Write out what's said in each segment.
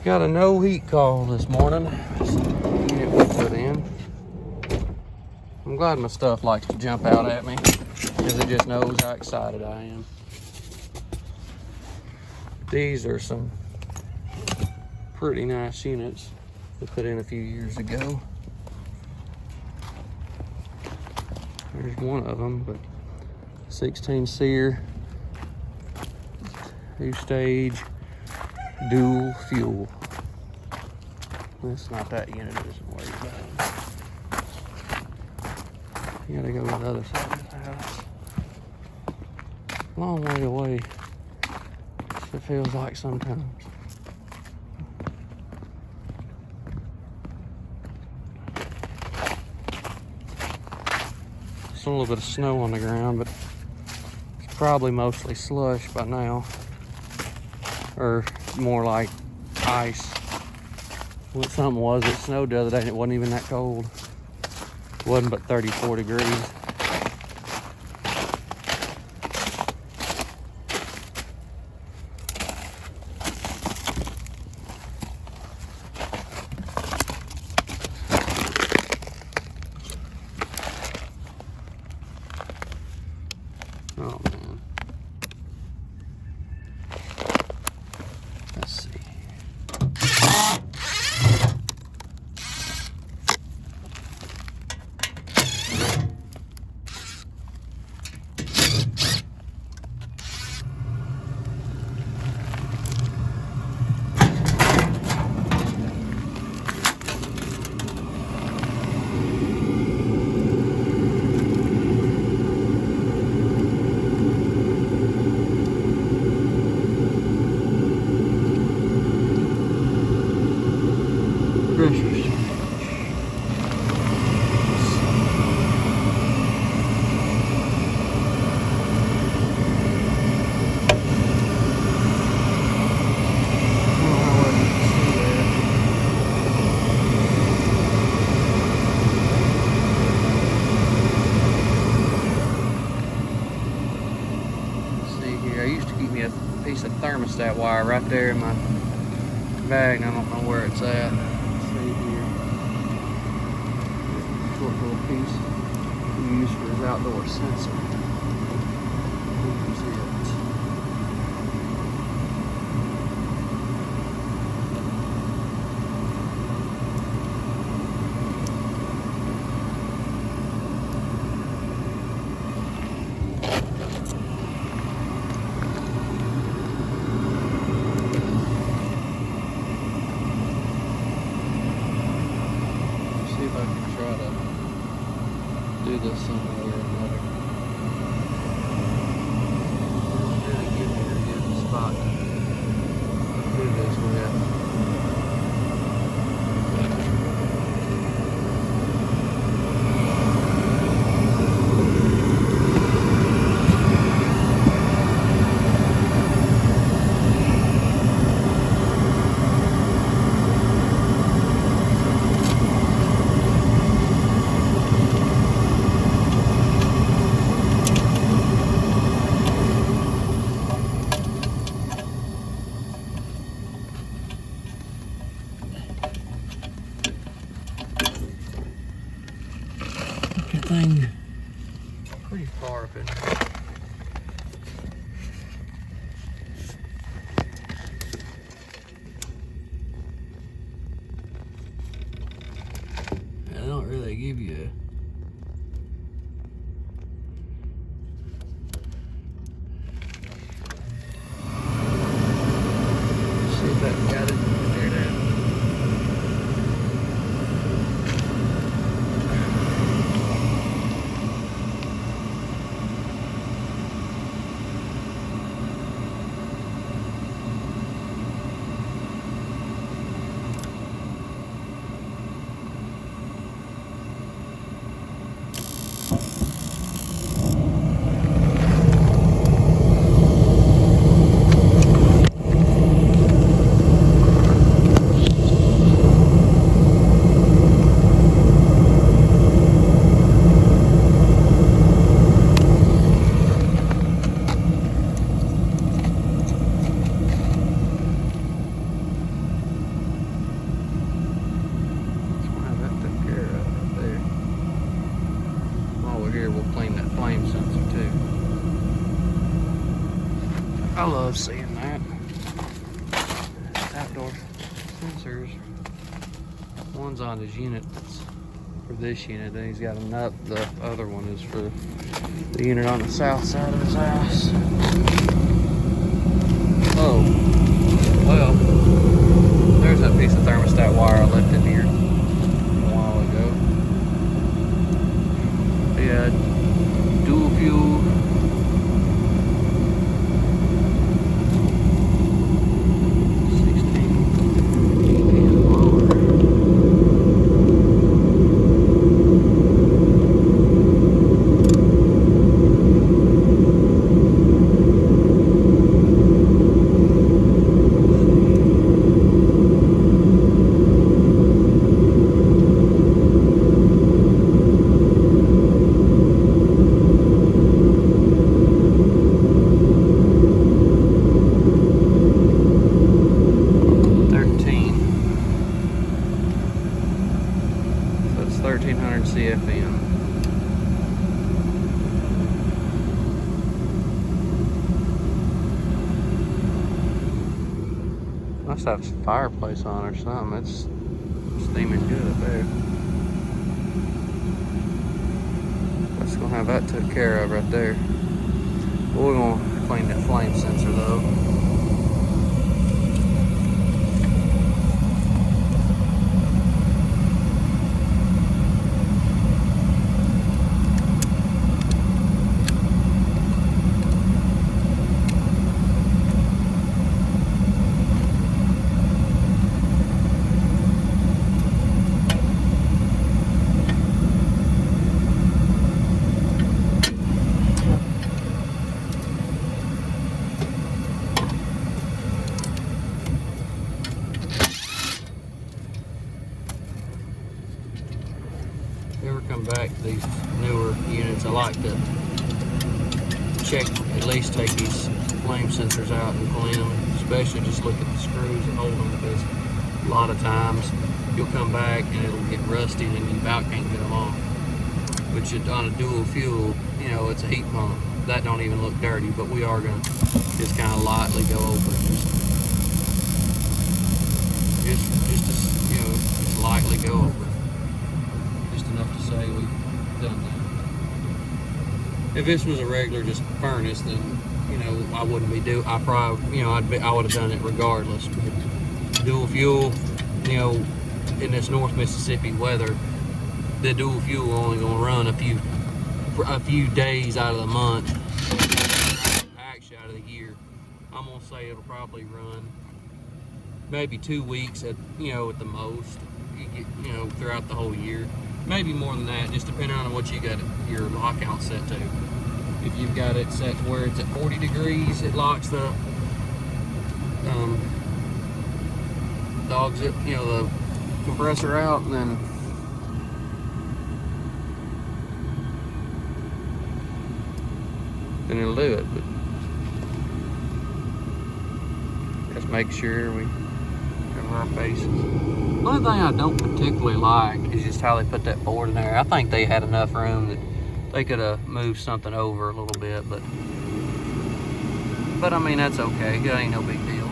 Got a no heat call this morning. Unit we put in. I'm glad my stuff likes to jump out at me because it just knows how excited I am. These are some pretty nice units we put in a few years ago. There's one of them, but 16 SEER, 2-stage, dual fuel. It's not that unit, it isn't worried about. You gotta go to the other side of the house. Long way away, it feels like sometimes. Just a little bit of snow on the ground, but it's probably mostly slush by now. Or more like ice. What something was, it snowed the other day and it wasn't even that cold. It wasn't but 34 degrees. Oh man. Let's see. I used to keep me a piece of thermostat wire right there in my bag, and I don't know where it's at. Let's see here. Short little piece we use for his outdoor sensor. Where's it? See if I can try to do this some way or another. Really give me a good spot to do this with. Thing pretty far up in there. They don't really give you see if that got it there now. I love seeing that. Outdoor sensors. One's on his unit that's for this unit, then he's got another, the other one is for the unit on the south side of his house. Oh, well, there's that piece of thermostat wire I left in here a while ago. Yeah, dual fuel. CFM. Must have a fireplace on or something. It's steaming good up there. That's gonna have that took care of right there. We're gonna clean that flame sensor though. Ever come back to these newer units, I like to check, at least take these flame sensors out and clean them, especially just look at the screws and hold them, because a lot of times you'll come back and it'll get rusty and you about can't get them off. Which on a dual fuel, you know, it's a heat pump. That don't even look dirty, but we are gonna just kind of lightly go over it. Just you know, just lightly go over it. Enough to say we've done that. If this was a regular just furnace, then you know I wouldn't be I probably, you know, I would have done it regardless. But dual fuel, you know, in this North Mississippi weather, the dual fuel only gonna run a few days out of the month, actually out of the year. I'm gonna say it'll probably run maybe 2 weeks at, you know, at the most, you know, throughout the whole year. Maybe more than that, just depending on what you got your lockout set to. If you've got it set to where it's at 40 degrees, it locks the dogs it, you know, the compressor out, and then it'll do it. But just make sure we cover our faces. The only thing I don't particularly like is just how they put that board in there. I think they had enough room that they could have moved something over a little bit, but I mean, that's okay. It ain't no big deal.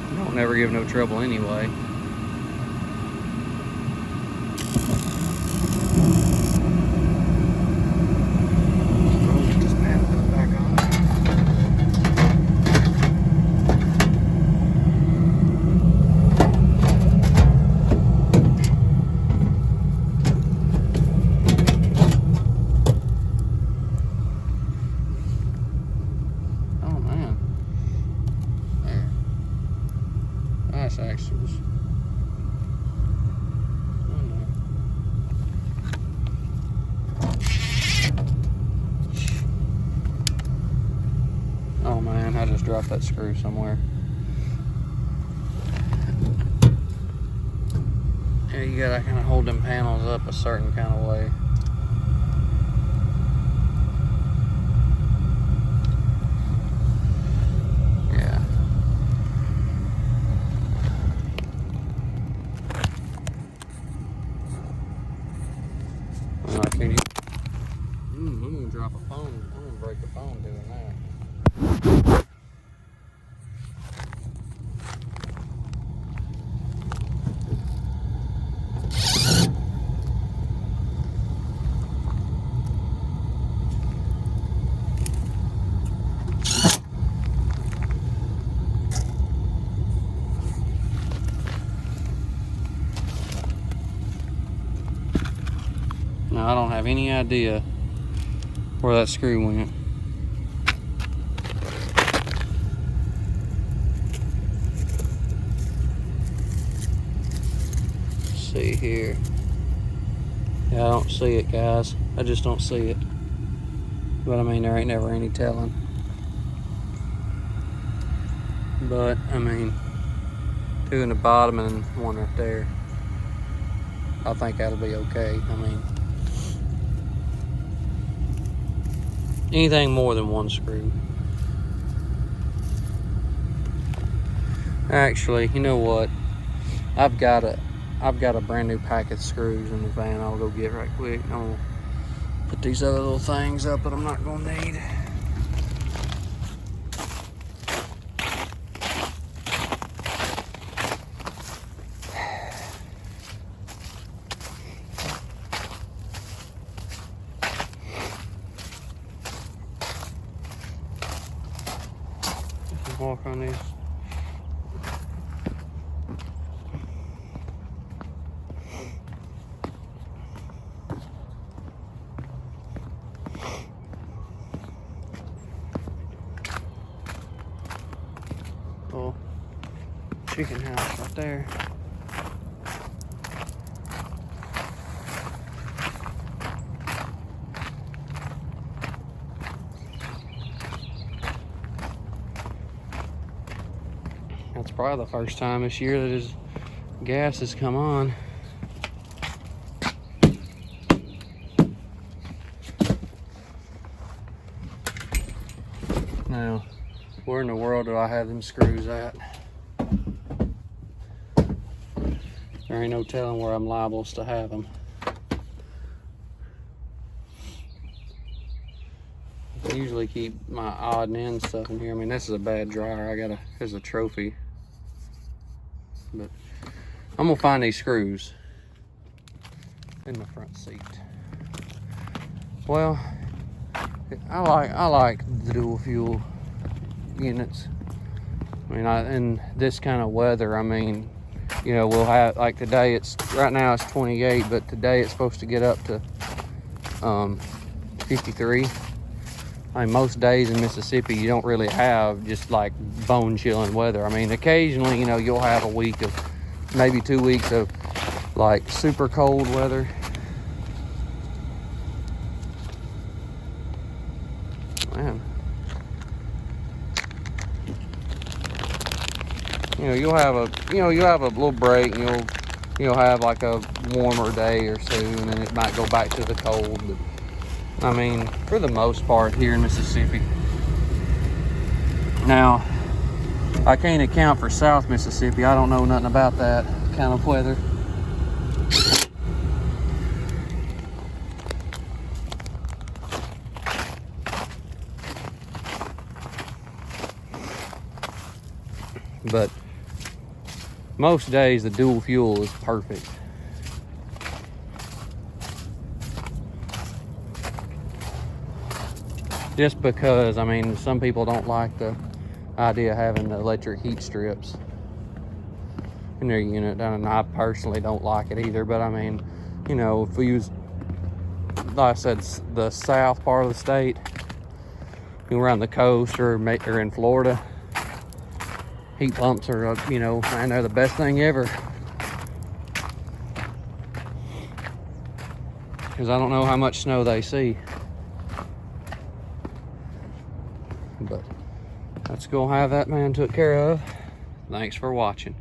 I don't never give no trouble anyway. Axles. Oh man, I just dropped that screw somewhere. Yeah, you gotta kind of hold them panels up a certain kind of way. I can't even. I'm gonna drop a phone. I'm gonna break the phone doing that. Now I don't have any idea where that screw went. Let's see here. Yeah, I don't see it, guys. I just don't see it. But I mean, there ain't never any telling. But I mean, two in the bottom and one right there. I think that'll be okay. I mean, anything more than one screw. Actually, you know what? I've got a brand new pack of screws in the van. I'll go get right quick. I'll put these other little things up that I'm not gonna need. Just walk on these. Little chicken house right there. That's probably the first time this year that his gas has come on. Now, where in the world do I have them screws at? There ain't no telling where I'm liable to have them. I usually keep my odd and end stuff in here. I mean, this is a bad dryer. Here's a trophy. But I'm gonna find these screws in my front seat. Well, I like the dual fuel units. I mean, in this kind of weather, I mean, you know, we'll have, like today, right now it's 28, but today it's supposed to get up to 53. I mean, most days in Mississippi, you don't really have just like bone chilling weather. I mean, occasionally, you know, you'll have a week of, maybe 2 weeks of like super cold weather. Man. You know, you'll have a little break, and you'll have like a warmer day or two, and then it might go back to the cold. But I mean, for the most part here in Mississippi. Now, I can't account for South Mississippi. I don't know nothing about that kind of weather. But most days the dual fuel is perfect. Just because, I mean, some people don't like the idea of having the electric heat strips in their unit, and I personally don't like it either. But I mean, you know, if we use, like I said, the south part of the state, you know, around the coast or in Florida, heat pumps are, you know, man, they're the best thing ever. Because I don't know how much snow they see. But let's go have that man took care of. Thanks for watching.